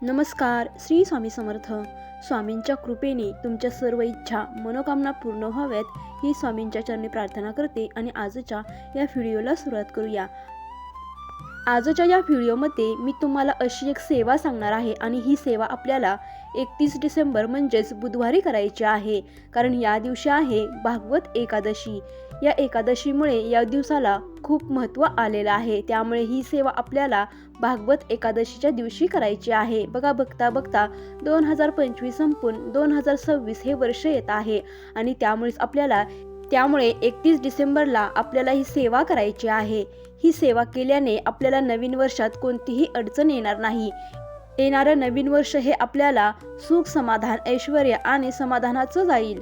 नमस्कार. श्री स्वामी समर्थ. स्वामींच्या कृपेने तुमच्या सर्व इच्छा मनोकामना पूर्ण व्हाव्यात ही स्वामींच्या चरणी प्रार्थना करते आणि आजच्या या व्हिडिओला सुरुवात करूया. आजच्या या व्हिडिओमध्ये मी तुम्हाला अशी एक सेवा सांगणार आहे आणि ही सेवा आपल्याला 31 डिसेंबर म्हणजेच बुधवारी करायची आहे. कारण या दिवशी आहे भागवत एकादशी. या एकादशीमुळे या दिवसाला खूप महत्त्व आलेलं आहे. त्यामुळे ही सेवा आपल्याला भागवत एकादशीच्या दिवशी करायची आहे. बघता बघता 2025 संपून 2026 हे वर्ष येत आहे आणि त्यामुळे 31 डिसेंबरला आपल्याला ही सेवा करायची आहे. ही सेवा केल्याने आपल्याला नवीन वर्षात कोणतीही अडचण येणार नाही. येणारं नवीन वर्ष हे आपल्याला सुख, समाधान, ऐश्वर्य आणि समाधानाचं जाईल.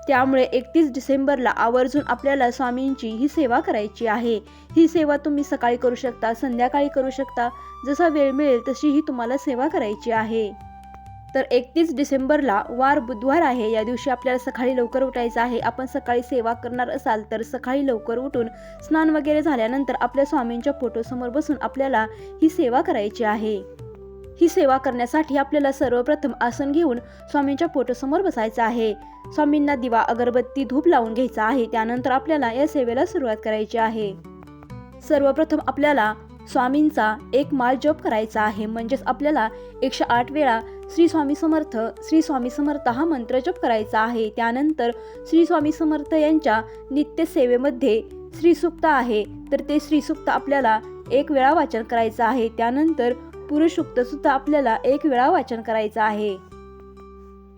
त्यामुळे 31 डिसेंबरला आवर्जून आपल्याला स्वामींची ही सेवा करायची आहे. ही सेवा तुम्ही सकाळी करू शकता, संध्याकाळी करू शकता, जसा वेळ मिळेल तशी ही तुम्हाला सेवा करायची आहे. तर 31 डिसेंबरला वार बुधवार आहे. या दिवशी आपल्याला सकाळी लवकर उठायचं आहे. आपण सकाळी सेवा करणार असाल तर सकाळी लवकर उठून स्नान वगैरे झाल्यानंतर आपल्या स्वामींच्या फोटोसमोर बसून आपल्याला ही सेवा करायची आहे. ही सेवा करण्यासाठी आपल्याला सर्वप्रथम आसन घेऊन स्वामींच्या फोटोसमोर बसायचं आहे. स्वामींना दिवा, अगरबत्ती, धूप लावून घ्यायचा आहे. त्यानंतर आपल्याला या सेवेला सुरुवात करायची आहे. सर्वप्रथम आपल्याला स्वामींचा एक माळ जप करायचा आहे. म्हणजेच आपल्याला 108 वेळा श्री स्वामी समर्थ, श्री स्वामी समर्थ हा मंत्र जप करायचा आहे. त्यानंतर श्री स्वामी समर्थ यांच्या नित्य सेवेमध्ये श्रीसूक्त आहे, तर ते श्रीसूक्त आपल्याला 1 वेळा वाचन करायचं आहे. त्यानंतर पुरुष सूक्त सुद्धा आपल्याला 1 वेळा वाचन करायचं आहे.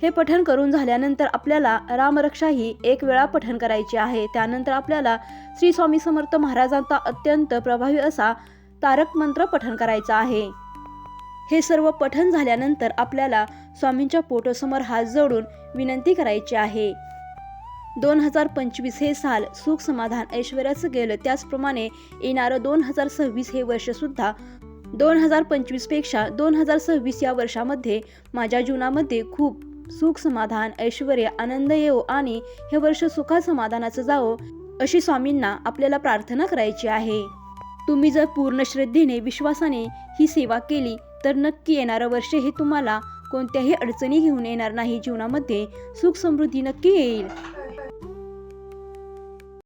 हे पठण करून झाल्यानंतर आपल्याला रामरक्षाही 1 वेळा पठण करायची आहे. त्यानंतर आपल्याला श्री स्वामी समर्थ महाराजांचा अत्यंत प्रभावी असा तारक मंत्र पठण करायचा आहे. हे सर्व पठण झाल्यानंतर आपल्याला स्वामींच्या फोटोसमोर हात जोडून विनंती करायची आहे. 2025 हे साल सुख, समाधान, ऐश्वर्याचं गेलं, त्याचप्रमाणे येणारं 2026 हे वर्ष सुद्धा 2025 पेक्षा 2026 या वर्षामध्ये माझ्या जीवनामध्ये खूप सुख, समाधान, ऐश्वर्य, आनंद येवो आणि हे वर्ष सुखा समाधानाचं जावो अशी स्वामींना आपल्याला प्रार्थना करायची आहे. तुम्ही जर पूर्ण श्रद्धेने, विश्वासाने ही सेवा केली तर नक्की येणारं वर्ष हे तुम्हाला कोणत्याही अडचणी घेऊन येणार नाही. जीवनामध्ये सुख समृद्धी नक्की येईल.